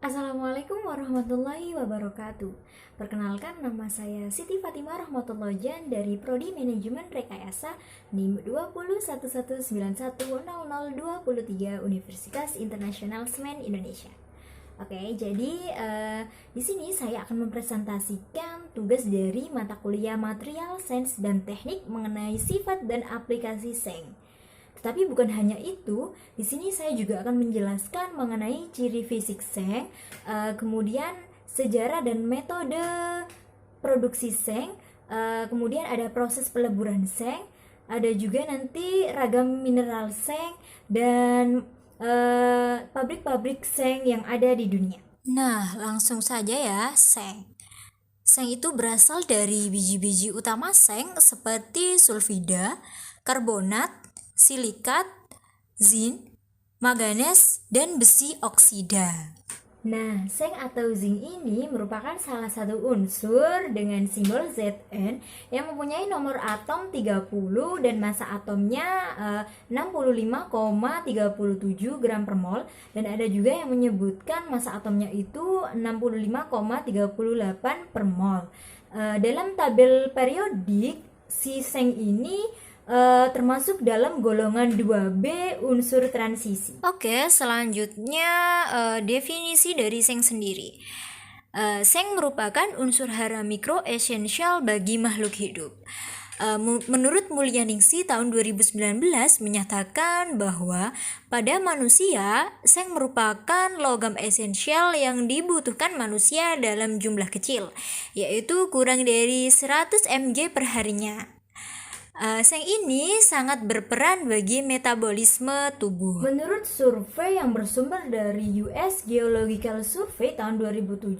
Assalamualaikum warahmatullahi wabarakatuh. Perkenalkan, nama saya Siti Fatimah Rahmatullojan dari Prodi Manajemen Rekayasa NIM 20119100023 Universitas Internasional Semen Indonesia. Oke, jadi di sini saya akan mempresentasikan tugas dari mata kuliah Material Sains dan Teknik mengenai sifat dan aplikasi seng. Tetapi bukan hanya itu, di sini saya juga akan menjelaskan mengenai ciri fisik seng, kemudian sejarah dan metode produksi seng, kemudian ada proses peleburan seng, ada juga nanti ragam mineral seng dan pabrik-pabrik seng yang ada di dunia. Nah, langsung saja ya, seng. Seng itu berasal dari biji-biji utama seng seperti sulfida, karbonat, silikat, zin, manganes, dan besi oksida. Nah, seng atau zinc ini merupakan salah satu unsur dengan simbol Zn yang mempunyai nomor atom 30 dan massa atomnya 65,37 gram per mol, dan ada juga yang menyebutkan massa atomnya itu 65,38 per mol. Dalam tabel periodik, si seng ini termasuk dalam golongan 2B unsur transisi. Oke, selanjutnya definisi dari seng sendiri. Seng merupakan unsur hara mikro esensial bagi makhluk hidup. Menurut Mulyaningsih tahun 2019 menyatakan bahwa pada manusia, seng merupakan logam esensial yang dibutuhkan manusia dalam jumlah kecil, yaitu kurang dari 100 mg per harinya. Seng ini sangat berperan bagi metabolisme tubuh. Menurut survei yang bersumber dari US Geological Survey tahun 2007,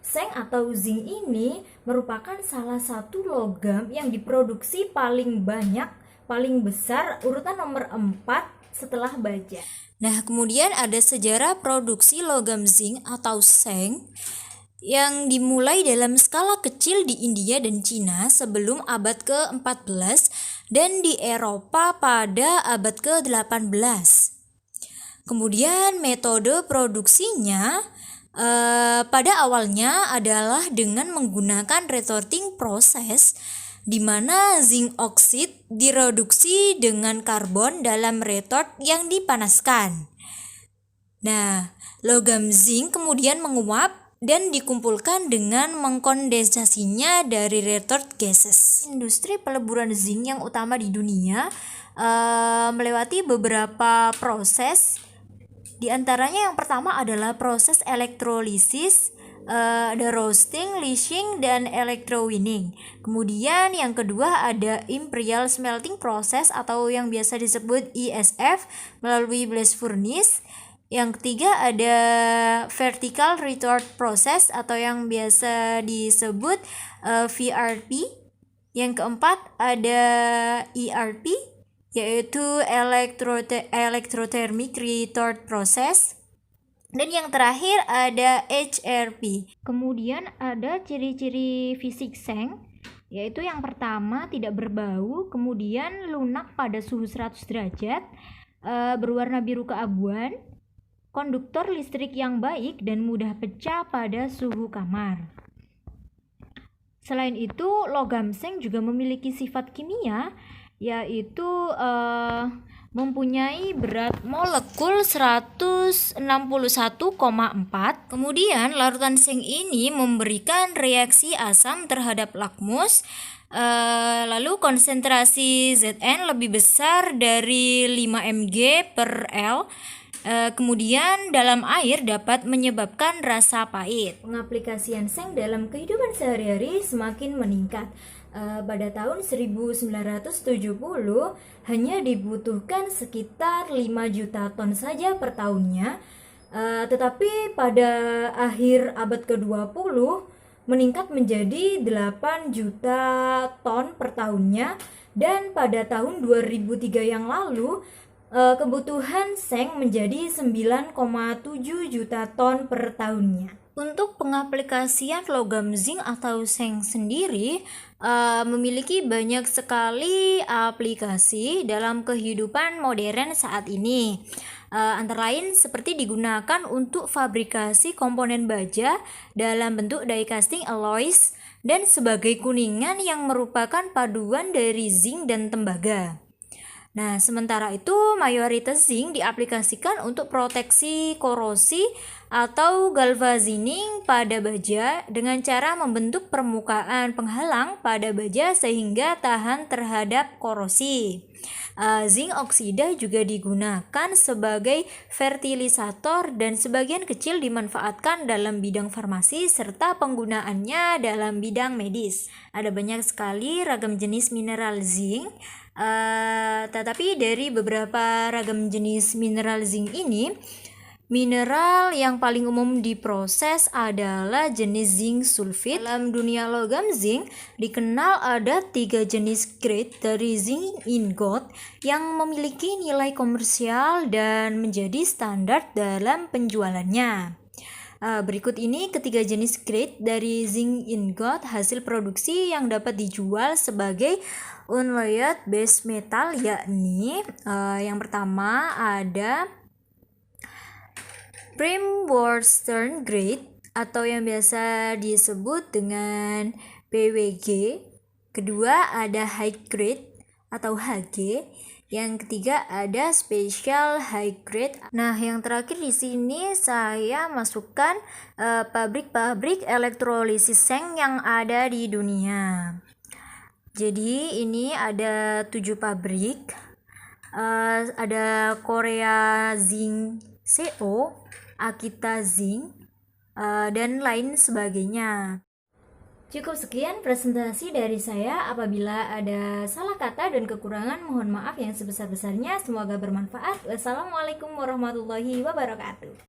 seng atau zinc ini merupakan salah satu logam yang diproduksi paling banyak, paling besar, urutan nomor 4 setelah baja. Nah, kemudian ada sejarah produksi logam zinc atau seng yang dimulai dalam skala kecil di India dan Cina sebelum abad ke-14 dan di Eropa pada abad ke-18. Kemudian metode produksinya pada awalnya adalah dengan menggunakan retorting proses, di mana zinc oksid direduksi dengan karbon dalam retort yang dipanaskan. Nah, logam zinc kemudian menguap dan dikumpulkan dengan mengkondensasinya dari retort gases. Industri peleburan zinc yang utama di dunia melewati beberapa proses. Di antaranya yang pertama adalah proses elektrolisis, ada roasting, leaching, dan electrowinning. Kemudian yang kedua ada imperial smelting process atau yang biasa disebut ESF melalui blast furnace. Yang ketiga ada vertical retort process atau yang biasa disebut VRP. Yang keempat ada ERP, yaitu electrothermic retort process. Dan yang terakhir ada HRP. Kemudian ada ciri-ciri fisik seng, yaitu yang pertama tidak berbau, kemudian lunak pada suhu 100 derajat, berwarna biru keabuan, konduktor listrik yang baik, dan mudah pecah pada suhu kamar. Selain itu, logam seng juga memiliki sifat kimia, yaitu mempunyai berat molekul 161,4. Kemudian larutan seng ini memberikan reaksi asam terhadap lakmus. Lalu konsentrasi Zn lebih besar dari 5 mg per L. Kemudian dalam air dapat menyebabkan rasa pahit. Pengaplikasian seng dalam kehidupan sehari-hari semakin meningkat. Pada tahun 1970 hanya dibutuhkan sekitar 5 juta ton saja per tahunnya, tetapi pada akhir abad ke-20 meningkat menjadi 8 juta ton per tahunnya, dan pada tahun 2003 yang lalu kebutuhan seng menjadi 9,7 juta ton per tahunnya. Untuk pengaplikasian logam zinc atau seng sendiri memiliki banyak sekali aplikasi dalam kehidupan modern saat ini. Antara lain seperti digunakan untuk fabrikasi komponen baja dalam bentuk die casting alloys dan sebagai kuningan yang merupakan paduan dari zinc dan tembaga. Nah, sementara itu mayoritas zinc diaplikasikan untuk proteksi korosi atau galvanizing pada baja dengan cara membentuk permukaan penghalang pada baja sehingga tahan terhadap korosi. Zinc oksida juga digunakan sebagai fertilisator dan sebagian kecil dimanfaatkan dalam bidang farmasi serta penggunaannya dalam bidang medis. Ada banyak sekali ragam jenis mineral zinc. Tetapi dari beberapa ragam jenis mineral zinc ini, mineral yang paling umum diproses adalah jenis zinc sulfit. Dalam dunia logam zinc dikenal ada 3 jenis grade dari zinc ingot yang memiliki nilai komersial dan menjadi standar dalam penjualannya. Berikut ini ketiga jenis grade dari zinc ingot hasil produksi yang dapat dijual sebagai unalloyed base metal, yakni yang pertama ada Brimworthstone grade atau yang biasa disebut dengan BWG. Kedua ada high grade atau HG. Yang ketiga ada special high grade. Nah, yang terakhir di sini saya masukkan pabrik-pabrik elektrolisis seng yang ada di dunia. Jadi ini ada 7 pabrik. Ada Korea Zinc CO, Akita Zinc, dan lain sebagainya. Cukup sekian presentasi dari saya. Apabila ada salah kata dan kekurangan, mohon maaf yang sebesar-besarnya. Semoga bermanfaat. Wassalamualaikum warahmatullahi wabarakatuh.